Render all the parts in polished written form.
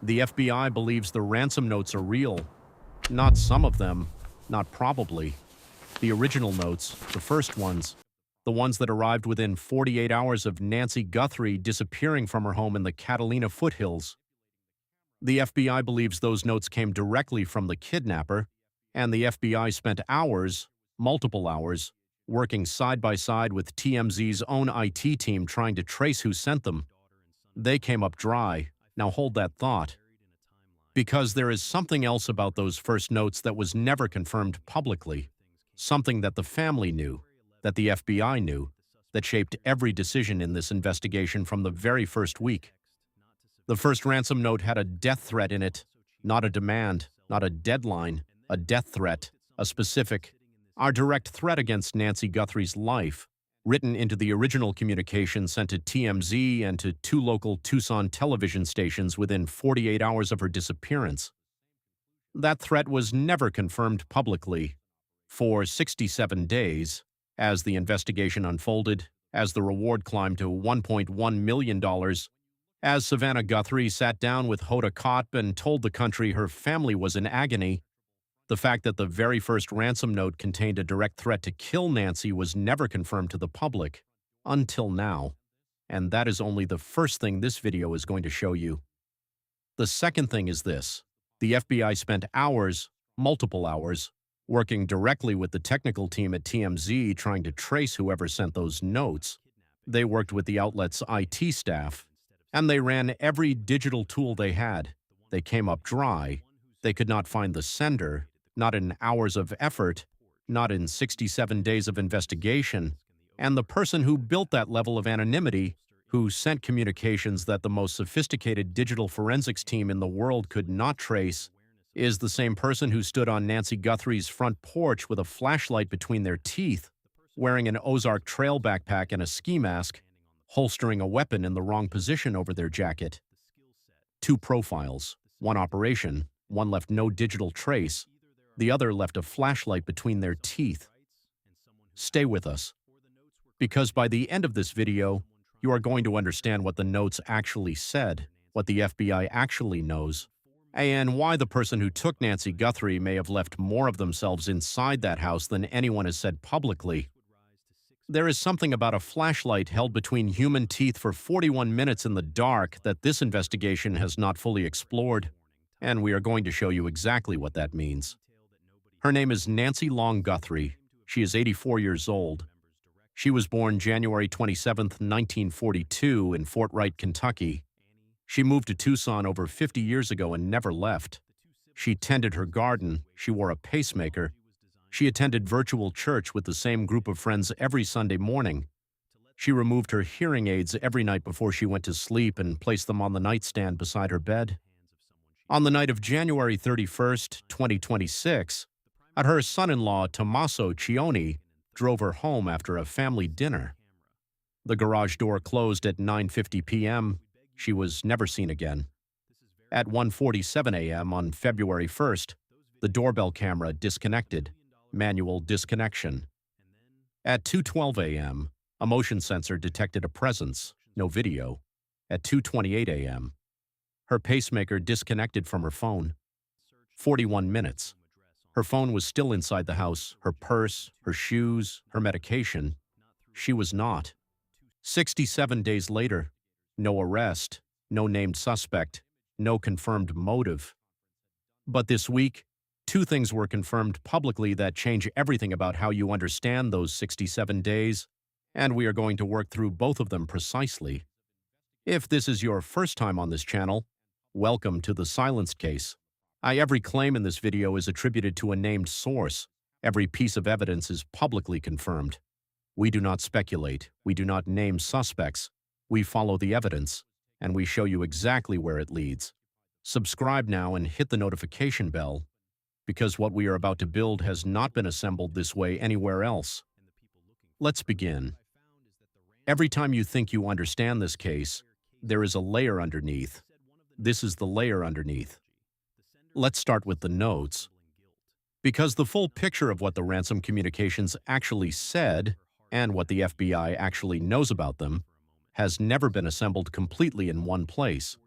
The FBI believes the ransom notes are real. Not some of them, not probably. The original notes, the first ones, the ones that arrived within 48 hours of Nancy Guthrie disappearing from her home in the Catalina foothills. The FBI believes those notes came directly from the kidnapper, and the FBI spent hours, multiple hours, working side by side with TMZ's own IT team trying to trace who sent them. They came up dry. Now hold that thought. Because there is something else about those first notes that was never confirmed publicly. Something that the family knew, that the FBI knew, that shaped every decision in this investigation from the very first week. The first ransom note had a death threat in it, not a demand, not a deadline, a death threat, a specific, our direct threat against Nancy Guthrie's life, written into the original communication sent to TMZ and to 2 local Tucson television stations within 48 hours of her disappearance. That threat was never confirmed publicly. For 67 days, as the investigation unfolded, as the reward climbed to $1.1 million, as Savannah Guthrie sat down with Hoda Kotb and told the country her family was in agony, the fact that the very first ransom note contained a direct threat to kill Nancy was never confirmed to the public, until now. And that is only the first thing this video is going to show you. The second thing is this. The FBI spent hours, multiple hours, working directly with the technical team at TMZ trying to trace whoever sent those notes. They worked with the outlet's IT staff, and they ran every digital tool they had. They came up dry. They could not find the sender, not in hours of effort, not in 67 days of investigation, and the person who built that level of anonymity, who sent communications that the most sophisticated digital forensics team in the world could not trace, is the same person who stood on Nancy Guthrie's front porch with a flashlight between their teeth, wearing an Ozark Trail backpack and a ski mask, holstering a weapon in the wrong position over their jacket. 2 profiles, 1 operation, one left no digital trace, the other left a flashlight between their teeth. Stay with us, because by the end of this video, you are going to understand what the notes actually said, what the FBI actually knows, and why the person who took Nancy Guthrie may have left more of themselves inside that house than anyone has said publicly. There is something about a flashlight held between human teeth for 41 minutes in the dark that this investigation has not fully explored, and we are going to show you exactly what that means. Her name is Nancy Long Guthrie. She is 84 years old. She was born January 27, 1942 in Fort Wright, Kentucky. She moved to Tucson over 50 years ago and never left. She tended her garden. She wore a pacemaker. She attended virtual church with the same group of friends every Sunday morning. She removed her hearing aids every night before she went to sleep and placed them on the nightstand beside her bed. On the night of January 31, 2026, her son-in-law, Tommaso Cioni, drove her home after a family dinner. The garage door closed at 9:50 p.m. She was never seen again. At 1:47 a.m. on February 1st, the doorbell camera disconnected, manual disconnection. At 2:12 a.m., a motion sensor detected a presence, no video. At 2:28 a.m., her pacemaker disconnected from her phone. 41 minutes. Her phone was still inside the house, her purse, her shoes, her medication. She was not. 67 days later, no arrest, no named suspect, no confirmed motive. But this week, 2 things were confirmed publicly that change everything about how you understand those 67 days, and we are going to work through both of them precisely. If this is your first time on this channel, welcome to the silenced case. Every claim in this video is attributed to a named source. Every piece of evidence is publicly confirmed. We do not speculate. We do not name suspects. We follow the evidence, and we show you exactly where it leads. Subscribe now and hit the notification bell, because what we are about to build has not been assembled this way anywhere else. Let's begin. Every time you think you understand this case, there is a layer underneath. This is the layer underneath. Let's start with the notes. Because the full picture of what the ransom communications actually said, and what the FBI actually knows about them, has never been assembled completely in one place.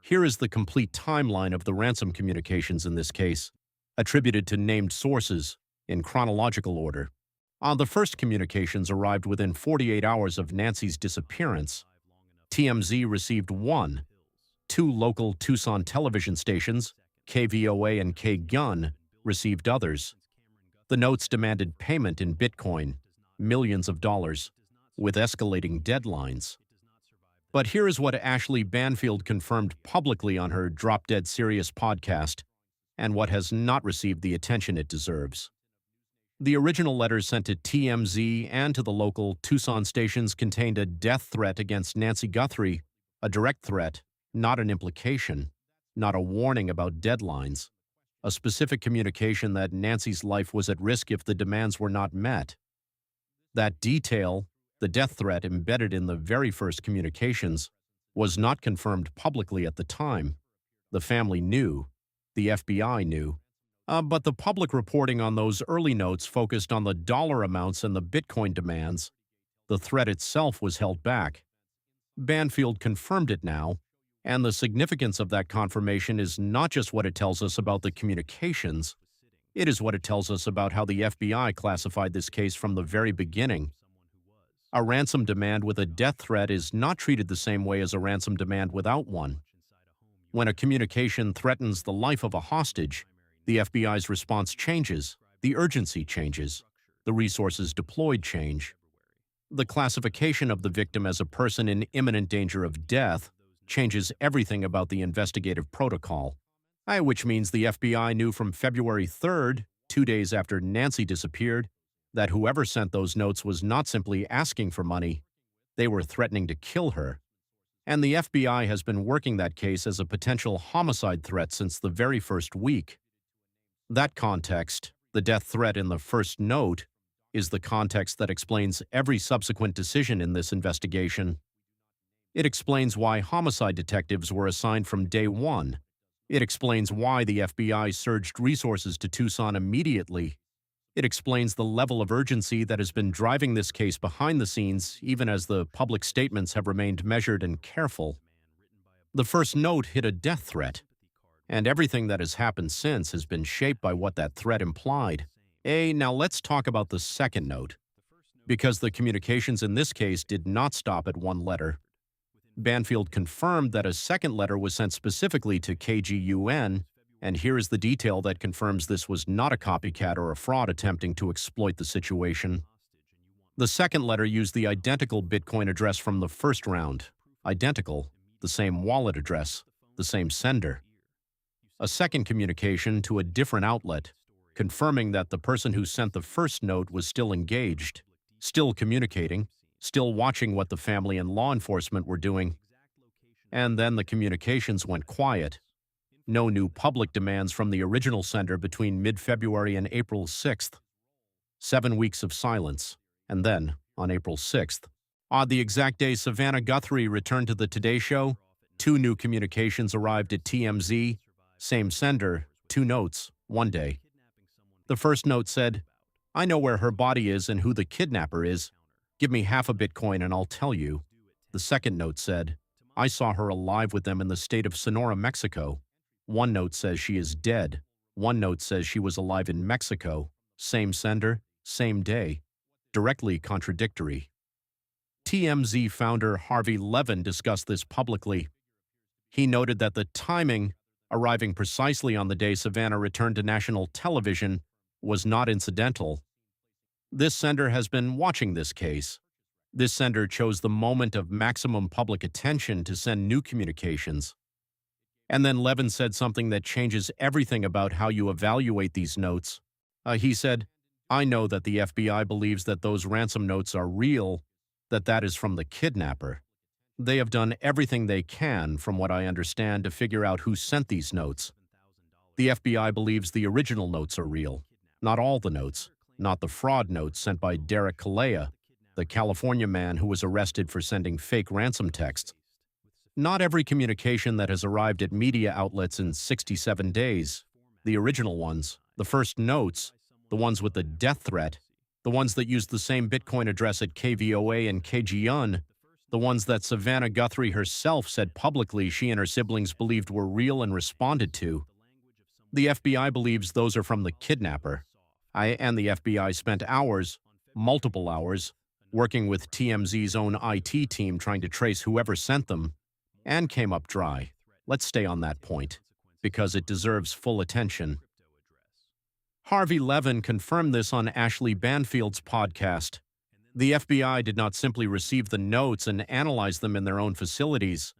Here is the complete timeline of the ransom communications in this case, attributed to named sources in chronological order. The first communications arrived within 48 hours of Nancy's disappearance. TMZ received one. Two local Tucson television stations, KVOA and KGUN, received others. The notes demanded payment in Bitcoin, millions of dollars, with escalating deadlines. But here is what Ashleigh Banfield confirmed publicly on her Drop Dead Serious podcast, and what has not received the attention it deserves. The original letters sent to TMZ and to the local Tucson stations contained a death threat against Nancy Guthrie, a direct threat, not an implication, not a warning about deadlines, a specific communication that Nancy's life was at risk if the demands were not met. That detail, the death threat embedded in the very first communications, was not confirmed publicly at the time. The family knew. The FBI knew. But the public reporting on those early notes focused on the dollar amounts and the Bitcoin demands. The threat itself was held back. Banfield confirmed it now, and the significance of that confirmation is not just what it tells us about the communications, it is what it tells us about how the FBI classified this case from the very beginning. A ransom demand with a death threat is not treated the same way as a ransom demand without one. When a communication threatens the life of a hostage, the FBI's response changes, the urgency changes, the resources deployed change. The classification of the victim as a person in imminent danger of death changes everything about the investigative protocol, which means the FBI knew from February 3rd, 2 days after Nancy disappeared, that whoever sent those notes was not simply asking for money, they were threatening to kill her. And the FBI has been working that case as a potential homicide threat since the very first week. That context, the death threat in the first note, is the context that explains every subsequent decision in this investigation. It explains why homicide detectives were assigned from day one. It explains why the FBI surged resources to Tucson immediately. It explains the level of urgency that has been driving this case behind the scenes, even as the public statements have remained measured and careful. The first note hit a death threat, and everything that has happened since has been shaped by what that threat implied. Now let's talk about the second note, because the communications in this case did not stop at one letter. Banfield confirmed that a second letter was sent specifically to KGUN, and here is the detail that confirms this was not a copycat or a fraud attempting to exploit the situation. The second letter used the identical Bitcoin address from the first round. Identical, the same wallet address, the same sender. A second communication to a different outlet, confirming that the person who sent the first note was still engaged, still communicating, still watching what the family and law enforcement were doing. And then the communications went quiet. No new public demands from the original sender between mid-February and April 6th. 7 weeks of silence. And then, on April 6th, on the exact day Savannah Guthrie returned to the Today Show, 2 new communications arrived at TMZ, same sender, 2 notes, one day. The first note said, "I know where her body is and who the kidnapper is. Give me half a Bitcoin and I'll tell you." The second note said, "I saw her alive with them in the state of Sonora, Mexico." One note says she is dead. One note says she was alive in Mexico. Same sender, same day. Directly contradictory. TMZ founder Harvey Levin discussed this publicly. He noted that the timing, arriving precisely on the day Savannah returned to national television, was not incidental. This sender has been watching this case. This sender chose the moment of maximum public attention to send new communications. And then Levin said something that changes everything about how you evaluate these notes. He said, "I know that the FBI believes that those ransom notes are real, that is from the kidnapper. They have done everything they can, from what I understand, to figure out who sent these notes. The FBI believes the original notes are real, not all the notes, not the fraud notes sent by Derek Kalea, the California man who was arrested for sending fake ransom texts. Not every communication that has arrived at media outlets in 67 days, the original ones, the first notes, the ones with the death threat, the ones that used the same Bitcoin address at KVOA and KGUN, the ones that Savannah Guthrie herself said publicly she and her siblings believed were real and responded to. The FBI believes those are from the kidnapper. And the FBI spent hours, multiple hours, working with TMZ's own IT team trying to trace whoever sent them, and came up dry. Let's stay on that point, because it deserves full attention. Harvey Levin confirmed this on Ashleigh Banfield's podcast. The FBI did not simply receive the notes and analyze them in their own facilities.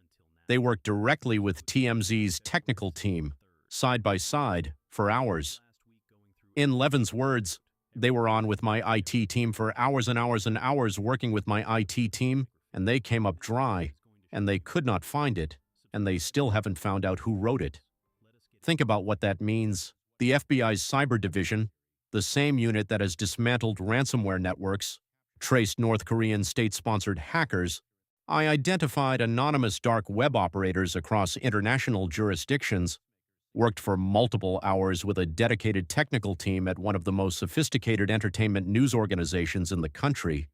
They worked directly with TMZ's technical team, side by side, for hours. In Levin's words, they were on with my IT team for hours and hours and hours working with my IT team, and they came up dry, and they could not find it, and they still haven't found out who wrote it. Think about what that means. The FBI's cyber division, the same unit that has dismantled ransomware networks, traced North Korean state-sponsored hackers, identified anonymous dark web operators across international jurisdictions, worked for multiple hours with a dedicated technical team at one of the most sophisticated entertainment news organizations in the country,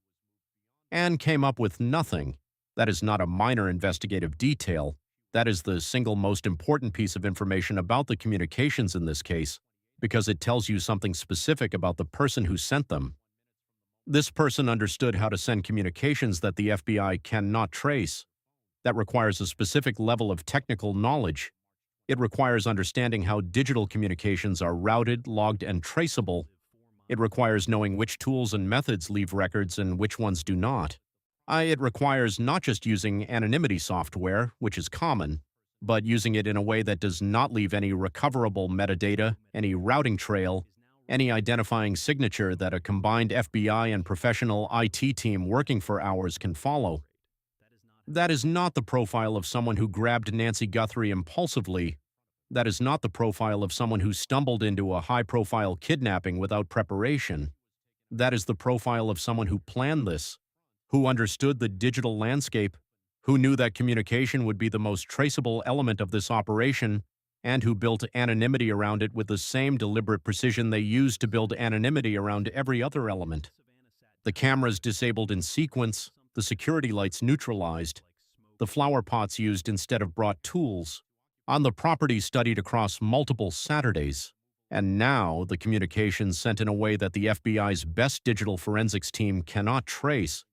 and came up with nothing. That is not a minor investigative detail. That is the single most important piece of information about the communications in this case, because it tells you something specific about the person who sent them. This person understood how to send communications that the FBI cannot trace. That requires a specific level of technical knowledge. It requires understanding how digital communications are routed, logged, and traceable. It requires knowing which tools and methods leave records and which ones do not. It requires not just using anonymity software, which is common, but using it in a way that does not leave any recoverable metadata, any routing trail, any identifying signature that a combined FBI and professional IT team working for hours can follow. That is not the profile of someone who grabbed Nancy Guthrie impulsively. That is not the profile of someone who stumbled into a high-profile kidnapping without preparation. That is the profile of someone who planned this, who understood the digital landscape, who knew that communication would be the most traceable element of this operation, and who built anonymity around it with the same deliberate precision they used to build anonymity around every other element. The cameras disabled in sequence, the security lights neutralized, the flower pots used instead of brought tools, on the property studied across multiple Saturdays, and now the communications sent in a way that the FBI's best digital forensics team cannot trace.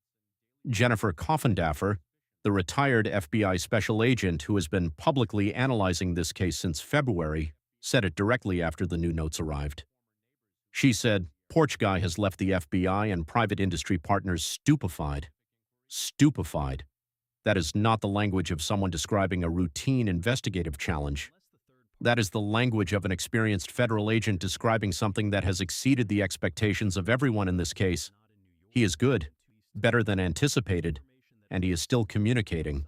Jennifer Coffindaffer, the retired FBI special agent who has been publicly analyzing this case since February, said it directly after the new notes arrived. She said, "Porch Guy has left the FBI and private industry partners stupefied." Stupefied. That is not the language of someone describing a routine investigative challenge. That is the language of an experienced federal agent describing something that has exceeded the expectations of everyone in this case. He is good, better than anticipated, and he is still communicating.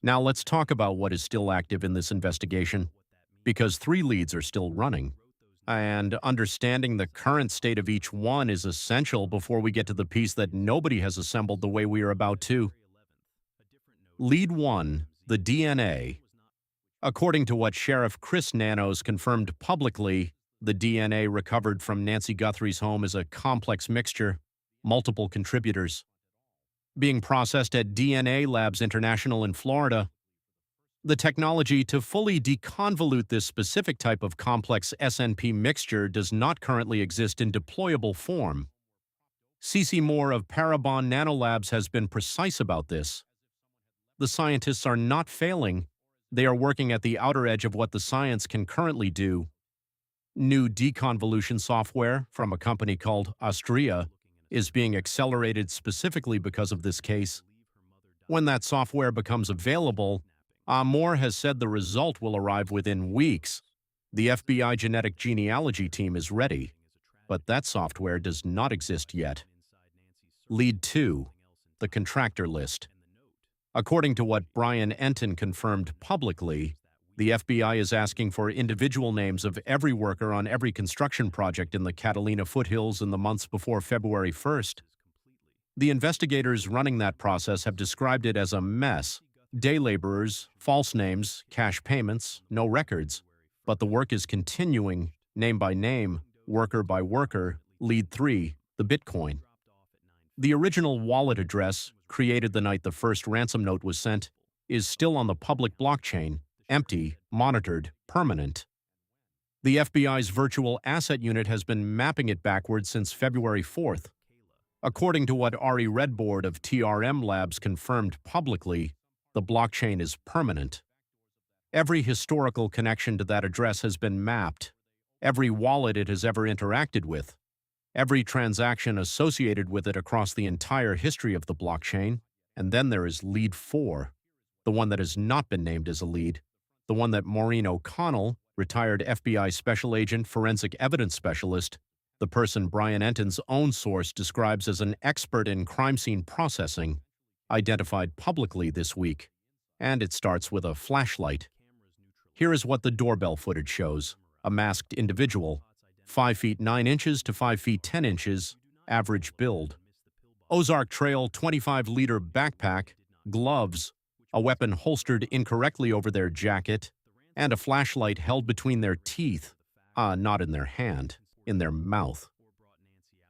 Now let's talk about what is still active in this investigation, because 3 leads are still running. And understanding the current state of each one is essential before we get to the piece that nobody has assembled the way we are about to. Lead 1, the DNA. According to what Sheriff Chris Nanos confirmed publicly, the DNA recovered from Nancy Guthrie's home is a complex mixture, multiple contributors, being processed at DNA Labs International in Florida. The technology to fully deconvolute this specific type of complex SNP mixture does not currently exist in deployable form. CC Moore of Parabon Nanolabs has been precise about this. The scientists are not failing. They are working at the outer edge of what the science can currently do. New deconvolution software from a company called Astrea is being accelerated specifically because of this case. When that software becomes available, Moore has said the result will arrive within weeks. The FBI genetic genealogy team is ready, but that software does not exist yet. Lead 2, the contractor list. According to what Brian Enton confirmed publicly, the FBI is asking for individual names of every worker on every construction project in the Catalina foothills in the months before February 1st. The investigators running that process have described it as a mess. Day laborers, false names, cash payments, no records. But the work is continuing, name by name, worker by worker. Lead 3, the Bitcoin. The original wallet address, created the night the first ransom note was sent, is still on the public blockchain, empty, monitored, permanent. The FBI's virtual asset unit has been mapping it backwards since February 4th. According to what Ari Redboard of TRM Labs confirmed publicly, the blockchain is permanent. Every historical connection to that address has been mapped, every wallet it has ever interacted with, every transaction associated with it across the entire history of the blockchain, and then there is lead 4, the one that has not been named as a lead, the one that Maureen O'Connell, retired FBI Special Agent, Forensic Evidence Specialist, the person Brian Enton's own source describes as an expert in crime scene processing, identified publicly this week, and it starts with a flashlight. Here is what the doorbell footage shows: a masked individual, 5 feet 9 inches to 5 feet 10 inches, average build. Ozark Trail 25-liter backpack, gloves, a weapon holstered incorrectly over their jacket, and a flashlight held between their teeth, not in their hand, in their mouth.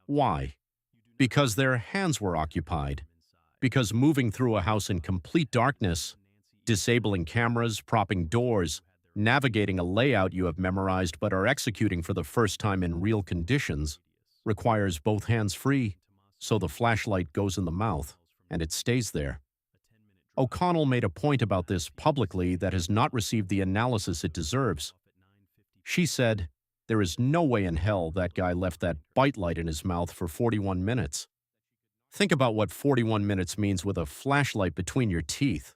Why? Because their hands were occupied. Because moving through a house in complete darkness, disabling cameras, propping doors, navigating a layout you have memorized but are executing for the first time in real conditions, requires both hands free, so the flashlight goes in the mouth, and it stays there. O'Connell made a point about this publicly that has not received the analysis it deserves. She said, "There is no way in hell that guy left that bite light in his mouth for 41 minutes. Think about what 41 minutes means with a flashlight between your teeth.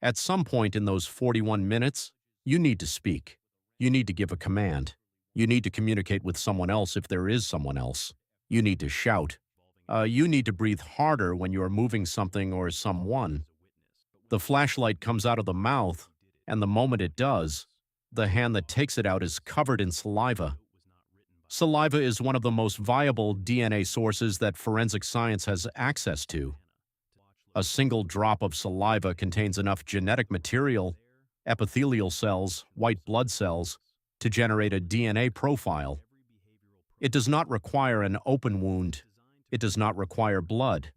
At some point in those 41 minutes, you need to speak. You need to give a command. You need to communicate with someone else if there is someone else. You need to shout. You need to breathe harder when you are moving something or someone. The flashlight comes out of the mouth, and the moment it does, the hand that takes it out is covered in saliva. Saliva is one of the most viable DNA sources that forensic science has access to. A single drop of saliva contains enough genetic material, epithelial cells, white blood cells, to generate a DNA profile. It does not require an open wound. It does not require blood.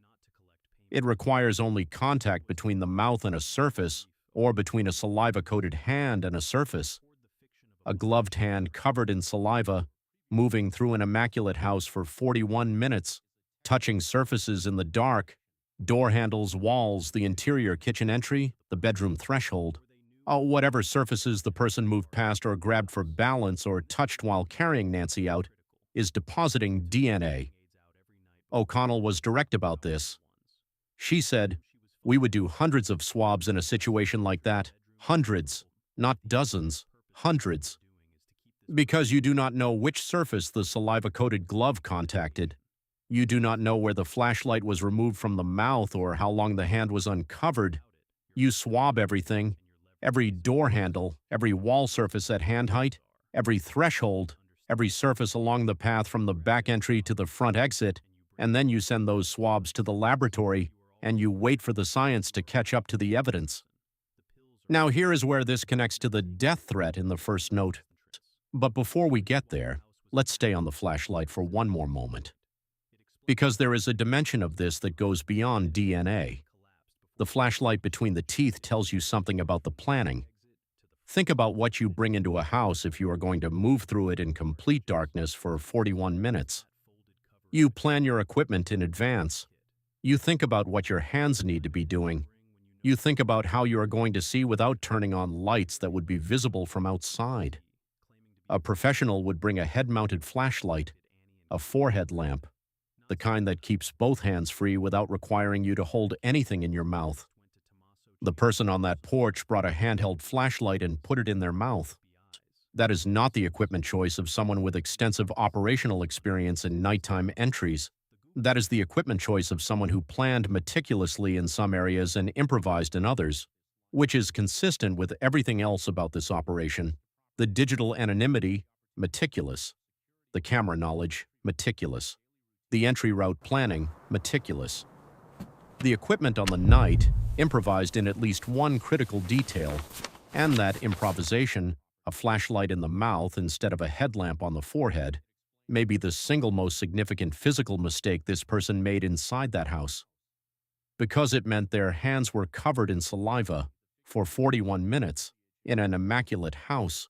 It requires only contact between the mouth and a surface, or between a saliva-coated hand and a surface. A gloved hand covered in saliva, moving through an immaculate house for 41 minutes, touching surfaces in the dark, door handles, walls, the interior kitchen entry, the bedroom threshold. Whatever surfaces the person moved past or grabbed for balance or touched while carrying Nancy out, is depositing DNA. O'Connell was direct about this. She said, "We would do hundreds of swabs in a situation like that. Hundreds, not dozens, hundreds. Because you do not know which surface the saliva-coated glove contacted. You do not know where the flashlight was removed from the mouth or how long the hand was uncovered. You swab everything, every door handle, every wall surface at hand height, every threshold, every surface along the path from the back entry to the front exit, and then you send those swabs to the laboratory, and you wait for the science to catch up to the evidence." Now here is where this connects to the death threat in the first note. But before we get there, let's stay on the flashlight for one more moment. Because there is a dimension of this that goes beyond DNA. The flashlight between the teeth tells you something about the planning. Think about what you bring into a house if you are going to move through it in complete darkness for 41 minutes. You plan your equipment in advance. You think about what your hands need to be doing. You think about how you are going to see without turning on lights that would be visible from outside. A professional would bring a head-mounted flashlight, a forehead lamp, the kind that keeps both hands free without requiring you to hold anything in your mouth. The person on that porch brought a handheld flashlight and put it in their mouth. That is not the equipment choice of someone with extensive operational experience in nighttime entries. That is the equipment choice of someone who planned meticulously in some areas and improvised in others, which is consistent with everything else about this operation. The digital anonymity, meticulous. The camera knowledge, meticulous. The entry route planning, meticulous. The equipment on the night, improvised in at least one critical detail, and that improvisation, a flashlight in the mouth instead of a headlamp on the forehead, maybe the single most significant physical mistake this person made inside that house, because it meant their hands were covered in saliva for 41 minutes in an immaculate house.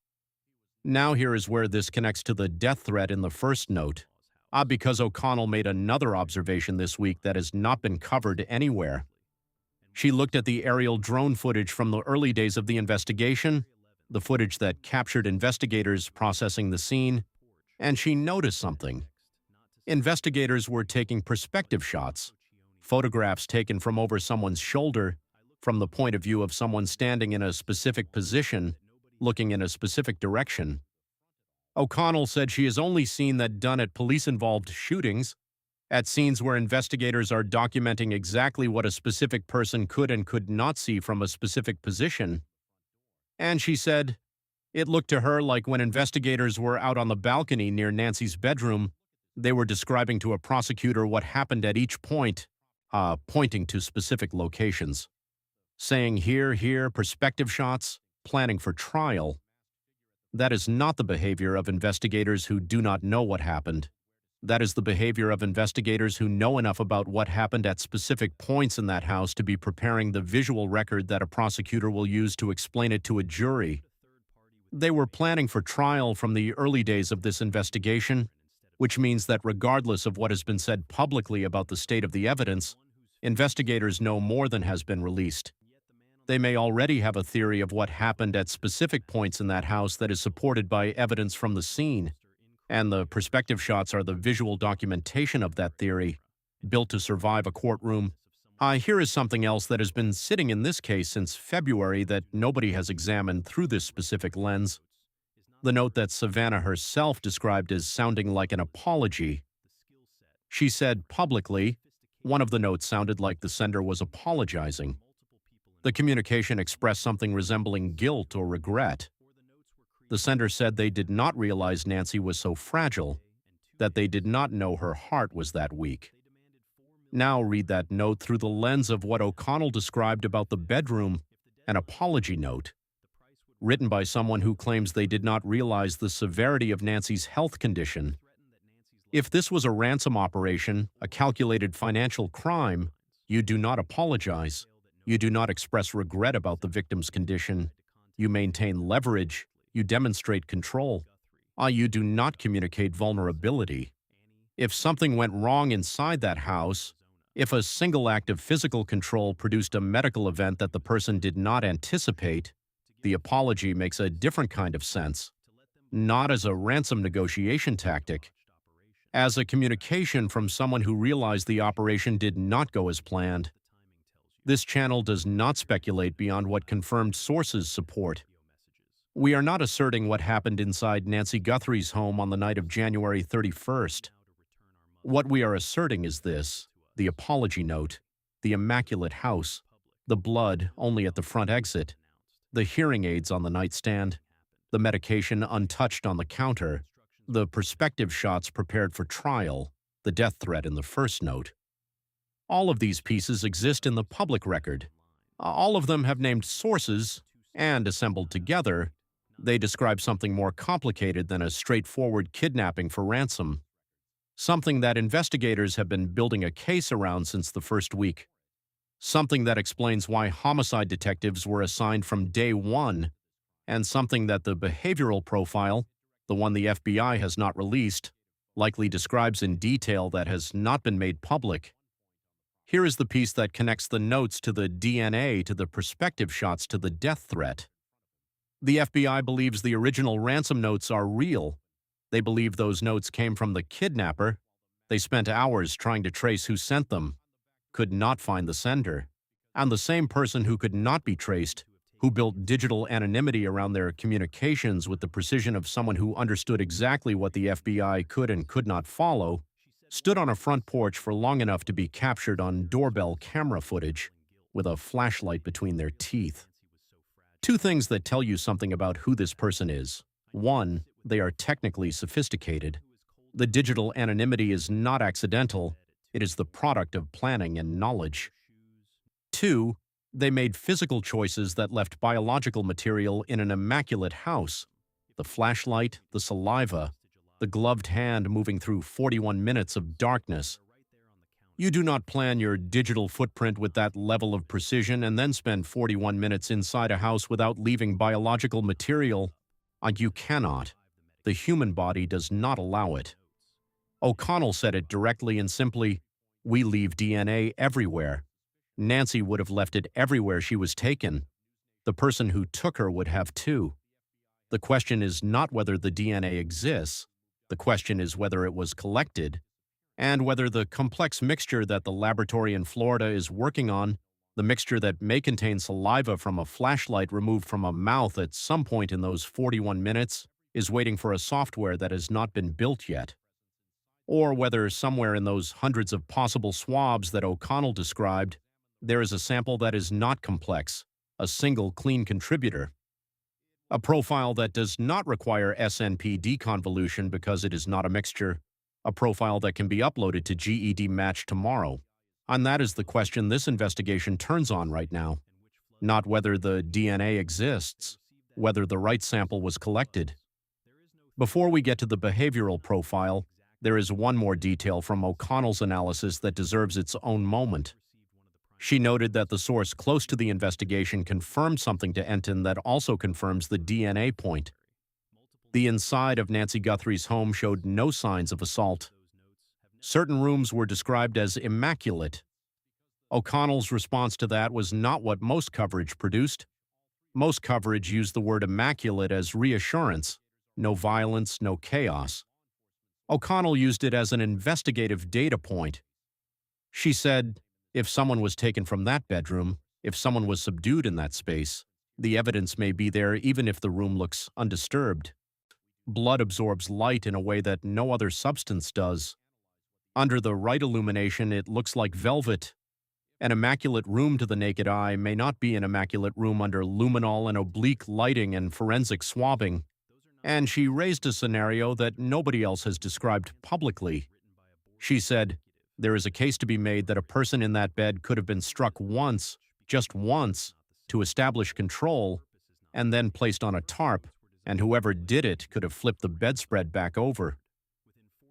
Now here is where this connects to the death threat in the first note. Because O'Connell made another observation this week that has not been covered anywhere. She looked at the aerial drone footage from the early days of the investigation, the footage that captured investigators processing the scene, and she noticed something. Investigators were taking perspective shots, photographs taken from over someone's shoulder, from the point of view of someone standing in a specific position, looking in a specific direction. O'Connell said she has only seen that done at police-involved shootings, at scenes where investigators are documenting exactly what a specific person could and could not see from a specific position. And she said, it looked to her like when investigators were out on the balcony near Nancy's bedroom, they were describing to a prosecutor what happened at each point, pointing to specific locations. Saying here, perspective shots, planning for trial. That is not the behavior of investigators who do not know what happened. That is the behavior of investigators who know enough about what happened at specific points in that house to be preparing the visual record that a prosecutor will use to explain it to a jury. They were planning for trial from the early days of this investigation, which means that regardless of what has been said publicly about the state of the evidence, investigators know more than has been released. They may already have a theory of what happened at specific points in that house that is supported by evidence from the scene, and the perspective shots are the visual documentation of that theory, built to survive a courtroom. Here is something else that has been sitting in this case since February that nobody has examined through this specific lens. The note that Savannah herself described as sounding like an apology. She said publicly, one of the notes sounded like the sender was apologizing. The communication expressed something resembling guilt or regret. The sender said they did not realize Nancy was so fragile, that they did not know her heart was that weak. Now read that note through the lens of what O'Connell described about the bedroom, an apology note, written by someone who claims they did not realize the severity of Nancy's health condition. If this was a ransom operation, a calculated financial crime, you do not apologize. You do not express regret about the victim's condition. You maintain leverage. You demonstrate control. You do not communicate vulnerability. If something went wrong inside that house, if a single act of physical control produced a medical event that the person did not anticipate, the apology makes a different kind of sense, not as a ransom negotiation tactic, as a communication from someone who realized the operation did not go as planned. This channel does not speculate beyond what confirmed sources support. We are not asserting what happened inside Nancy Guthrie's home on the night of January 31st. What we are asserting is this: the apology note, the immaculate house, the blood only at the front exit, the hearing aids on the nightstand, the medication untouched on the counter, the perspective shots prepared for trial, the death threat in the first note. All of these pieces exist in the public record. All of them have named sources, and assembled together, they describe something more complicated than a straightforward kidnapping for ransom. Something that investigators have been building a case around since the first week. Something that explains why homicide detectives were assigned from day one, and something that the behavioral profile, the one the FBI has not released, likely describes in detail that has not been made public. Here is the piece that connects the notes to the DNA to the perspective shots to the death threat. The FBI believes the original ransom notes are real. They believe those notes came from the kidnapper. They spent hours trying to trace who sent them, could not find the sender, and the same person who could not be traced, who built digital anonymity around their communications with the precision of someone who understood exactly what the FBI could and could not follow, stood on a front porch for long enough to be captured on doorbell camera footage with a flashlight between their teeth. Two things that tell you something about who this person is. One, they are technically sophisticated. The digital anonymity is not accidental. It is the product of planning and knowledge. Two, they made physical choices that left biological material in an immaculate house. The flashlight, the saliva, the gloved hand moving through 41 minutes of darkness. You do not plan your digital footprint with that level of precision and then spend 41 minutes inside a house without leaving biological material. You cannot. The human body does not allow it. O'Connell said it directly and simply, "We leave DNA everywhere." Nancy would have left it everywhere she was taken. The person who took her would have too. The question is not whether the DNA exists. The question is whether it was collected, and whether the complex mixture that the laboratory in Florida is working on, the mixture that may contain saliva from a flashlight removed from a mouth at some point in those 41 minutes, is waiting for a software that has not been built yet. Or whether somewhere in those hundreds of possible swabs that O'Connell described, there is a sample that is not complex, a single clean contributor. A profile that does not require SNP deconvolution because it is not a mixture, a profile that can be uploaded to GED Match tomorrow. And that is the question this investigation turns on right now. Not whether the DNA exists, whether the right sample was collected. Before we get to the behavioral profile, there is one more detail from O'Connell's analysis that deserves its own moment. She noted that the source close to the investigation confirmed something to Enton that also confirms the DNA point. The inside of Nancy Guthrie's home showed no signs of assault. Certain rooms were described as immaculate. O'Connell's response to that was not what most coverage produced. Most coverage used the word immaculate as reassurance. No violence, no chaos. O'Connell used it as an investigative data point. She said, if someone was taken from that bedroom, if someone was subdued in that space, the evidence may be there even if the room looks undisturbed. Blood absorbs light in a way that no other substance does. Under the right illumination, it looks like velvet. An immaculate room to the naked eye may not be an immaculate room under luminol and oblique lighting and forensic swabbing. And she raised a scenario that nobody else has described publicly. She said, there is a case to be made that a person in that bed could have been struck once, just once, to establish control, and then placed on a tarp, and whoever did it could have flipped the bedspread back over.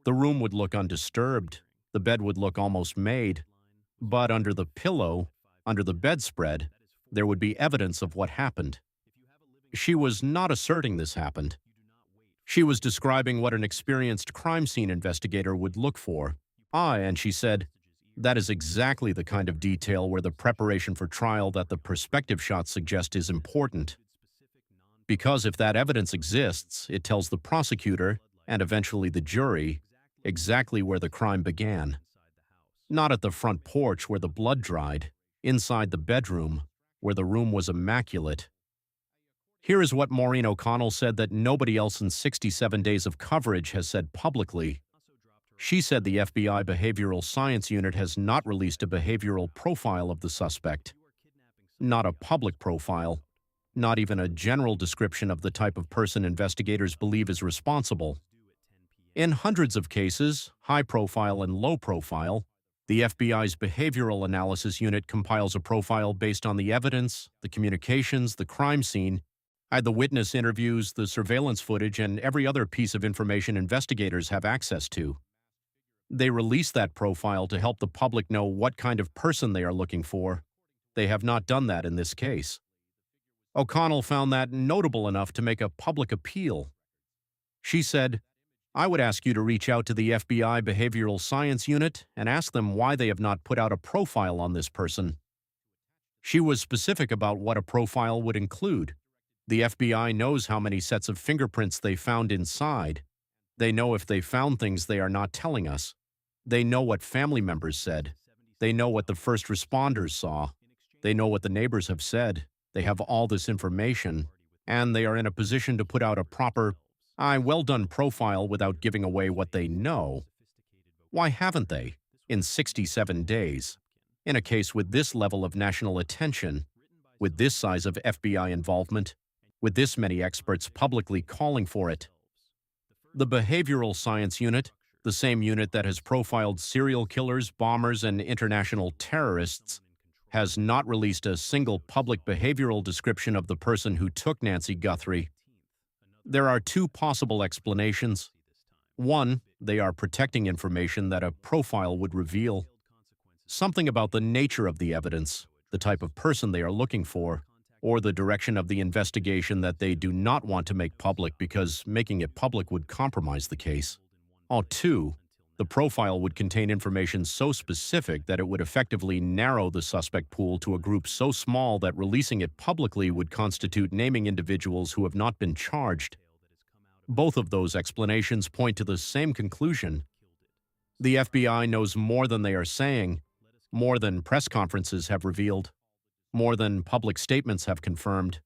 The room would look undisturbed, the bed would look almost made, but under the pillow, under the bedspread, there would be evidence of what happened. She was not asserting this happened. She was describing what an experienced crime scene investigator would look for. And she said, that is exactly the kind of detail where the preparation for trial that the perspective shots suggest is important. Because if that evidence exists, it tells the prosecutor, and eventually the jury, exactly where the crime began. Not at the front porch where the blood dried, inside the bedroom, where the room was immaculate. Here is what Maureen O'Connell said that nobody else in 67 days of coverage has said publicly. She said the FBI Behavioral Science Unit has not released a behavioral profile of the suspect. Not a public profile. Not even a general description of the type of person investigators believe is responsible. In hundreds of cases, high profile and low profile, the FBI's Behavioral Analysis Unit compiles a profile based on the evidence, the communications, the crime scene, the witness interviews, the surveillance footage, and every other piece of information investigators have access to. They release that profile to help the public know what kind of person they are looking for. They have not done that in this case. O'Connell found that notable enough to make a public appeal. She said, I would ask you to reach out to the FBI Behavioral Science Unit and ask them why they have not put out a profile on this person. She was specific about what a profile would include. The FBI knows how many sets of fingerprints they found inside. They know if they found things they are not telling us. They know what family members said. They know what the first responders saw. They know what the neighbors have said. They have all this information, and they are in a position to put out a proper, well-done profile without giving away what they know. Why haven't they, in 67 days, in a case with this level of national attention, with this size of FBI involvement, with this many experts publicly calling for it? The Behavioral Science Unit, the same unit that has profiled serial killers, bombers, and international terrorists, has not released a single public behavioral description of the person who took Nancy Guthrie. There are two possible explanations. One, they are protecting information that a profile would reveal. Something about the nature of the evidence, the type of person they are looking for, or the direction of the investigation that they do not want to make public because making it public would compromise the case. Or two, the profile would contain information so specific that it would effectively narrow the suspect pool to a group so small that releasing it publicly would constitute naming individuals who have not been charged. Both of those explanations point to the same conclusion. The FBI knows more than they are saying, more than press conferences have revealed, more than public statements have confirmed,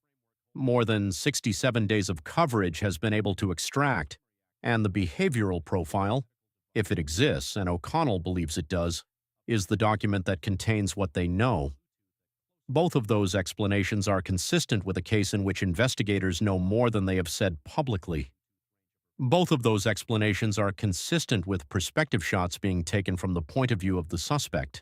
more than 67 days of coverage has been able to extract, and the behavioral profile, if it exists, and O'Connell believes it does, is the document that contains what they know. Both of those explanations are consistent with a case in which investigators know more than they have said publicly. Both of those explanations are consistent with perspective shots being taken from the point of view of the suspect.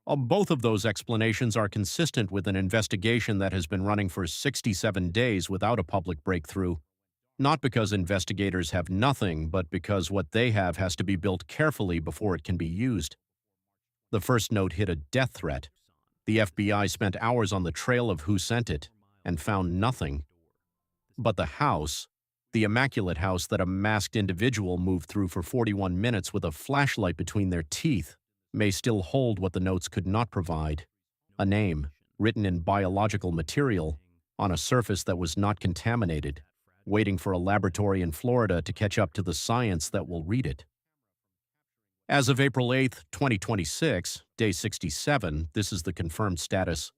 Both of those explanations are consistent with an investigation that has been running for 67 days without a public breakthrough, not because investigators have nothing, but because what they have has to be built carefully before it can be used. The first note hit a death threat. The FBI spent hours on the trail of who sent it and found nothing. But the house, the immaculate house that a masked individual moved through for 41 minutes with a flashlight between their teeth, may still hold what the notes could not provide: a name, written in biological material, on a surface that was not contaminated, waiting for a laboratory in Florida to catch up to the science that will read it. As of April 8, 2026, day 67, this is the confirmed status.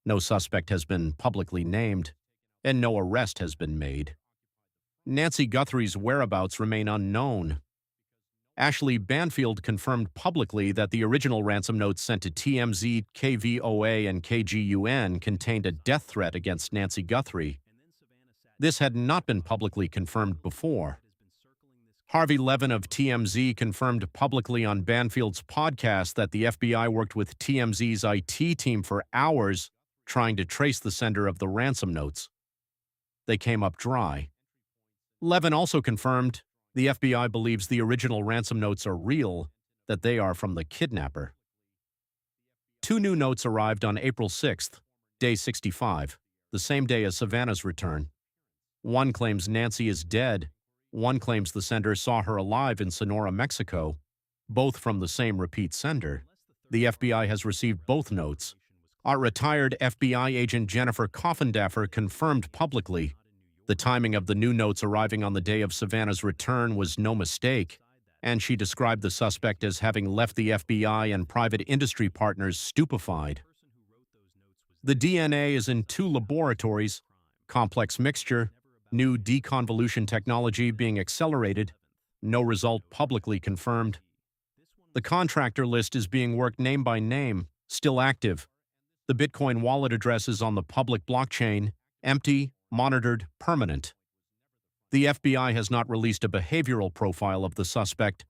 No suspect has been publicly named, and no arrest has been made. Nancy Guthrie's whereabouts remain unknown. Ashleigh Banfield confirmed publicly that the original ransom notes sent to TMZ, KVOA, and KGUN contained a death threat against Nancy Guthrie. This had not been publicly confirmed before. Harvey Levin of TMZ confirmed publicly on Banfield's podcast that the FBI worked with TMZ's IT team for hours trying to trace the sender of the ransom notes. They came up dry. Levin also confirmed the FBI believes the original ransom notes are real, that they are from the kidnapper. Two new notes arrived on April 6th, day 65, the same day as Savannah's return. One claims Nancy is dead. One claims the sender saw her alive in Sonora, Mexico, both from the same repeat sender. The FBI has received both notes. Our retired FBI agent Jennifer Coffindaffer confirmed publicly the timing of the new notes arriving on the day of Savannah's return was no mistake, and she described the suspect as having left the FBI and private industry partners stupefied. The DNA is in 2 laboratories, complex mixture, new deconvolution technology being accelerated, no result publicly confirmed. The contractor list is being worked name by name, still active. The Bitcoin wallet address is on the public blockchain, empty, monitored, permanent. The FBI has not released a behavioral profile of the suspect.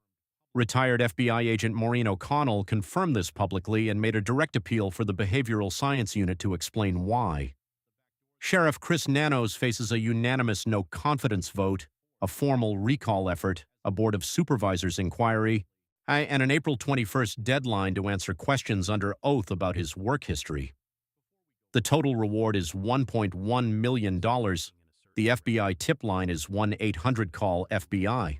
Retired FBI agent Maureen O'Connell confirmed this publicly and made a direct appeal for the Behavioral Science Unit to explain why. Sheriff Chris Nanos faces a unanimous no-confidence vote, a formal recall effort, a Board of Supervisors inquiry, and an April 21st deadline to answer questions under oath about his work history. The total reward is $1.1 million. The FBI tip line is 1-800-CALL-FBI.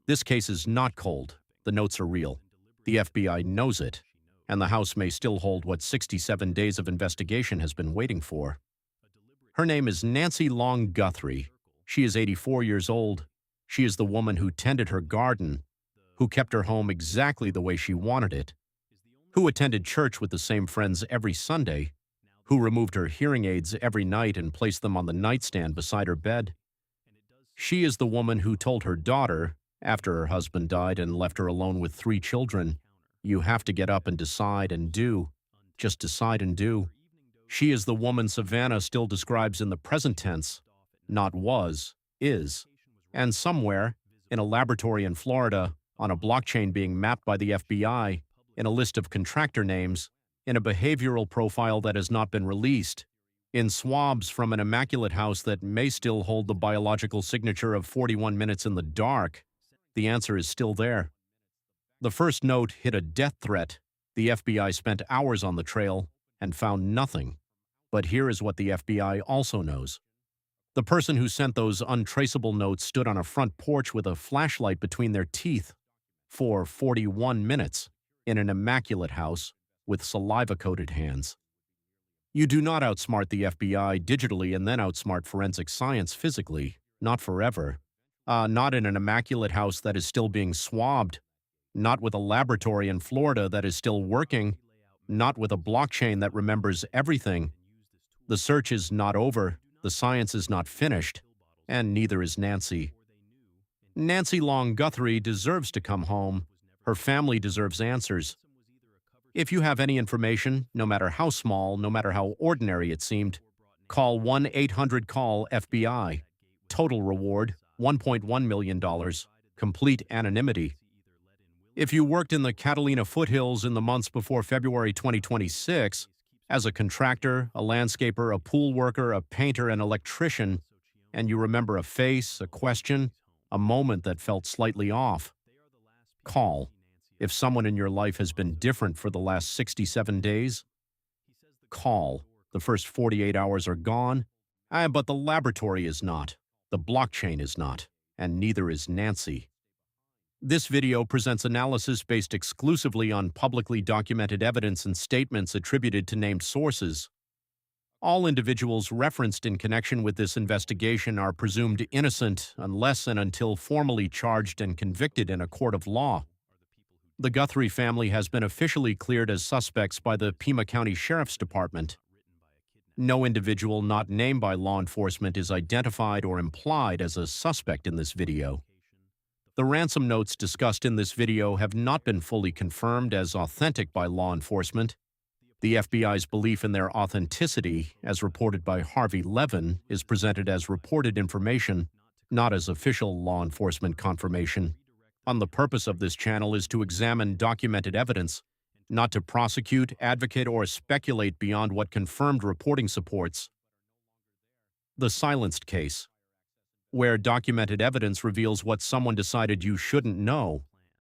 This case is not cold. The notes are real. The FBI knows it, and the House may still hold what 67 days of investigation has been waiting for. Her name is Nancy Long Guthrie. She is 84 years old. She is the woman who tended her garden, who kept her home exactly the way she wanted it, who attended church with the same friends every Sunday, who removed her hearing aids every night and placed them on the nightstand beside her bed. She is the woman who told her daughter, after her husband died and left her alone with 3 children, "You have to get up and decide and do. Just decide and do." She is the woman Savannah still describes in the present tense, not was, is. And somewhere, in a laboratory in Florida, on a blockchain being mapped by the FBI, in a list of contractor names, in a behavioral profile that has not been released, in swabs from an immaculate house that may still hold the biological signature of 41 minutes in the dark, The answer is still there. The first note hit a death threat. The FBI spent hours on the trail and found nothing. But here is what the FBI also knows. The person who sent those untraceable notes stood on a front porch with a flashlight between their teeth for 41 minutes in an immaculate house with saliva-coated hands. You do not outsmart the FBI digitally and then outsmart forensic science physically, not forever. Not in an immaculate house that is still being swabbed, not with a laboratory in Florida that is still working, not with a blockchain that remembers everything. The search is not over, the science is not finished, and neither is Nancy. Nancy Long Guthrie deserves to come home. Her family deserves answers. If you have any information, no matter how small, no matter how ordinary it seemed, call 1-800-CALL-FBI. Total reward, $1.1 million. Complete anonymity. If you worked in the Catalina foothills in the months before February 2026, as a contractor, a landscaper, a pool worker, a painter, an electrician, and you remember a face, a question, a moment that felt slightly off, call. If someone in your life has been different for the last 67 days, call. The first 48 hours are gone, but the laboratory is not, the blockchain is not, and neither is Nancy. This video presents analysis based exclusively on publicly documented evidence and statements attributed to named sources. All individuals referenced in connection with this investigation are presumed innocent unless and until formally charged and convicted in a court of law. The Guthrie family has been officially cleared as suspects by the Pima County Sheriff's Department. No individual not named by law enforcement is identified or implied as a suspect in this video. The ransom notes discussed in this video have not been fully confirmed as authentic by law enforcement. The FBI's belief in their authenticity, as reported by Harvey Levin, is presented as reported information, not as official law enforcement confirmation. The purpose of this channel is to examine documented evidence, not to prosecute, advocate, or speculate beyond what confirmed reporting supports. The silenced case, where documented evidence reveals what someone decided you shouldn't know.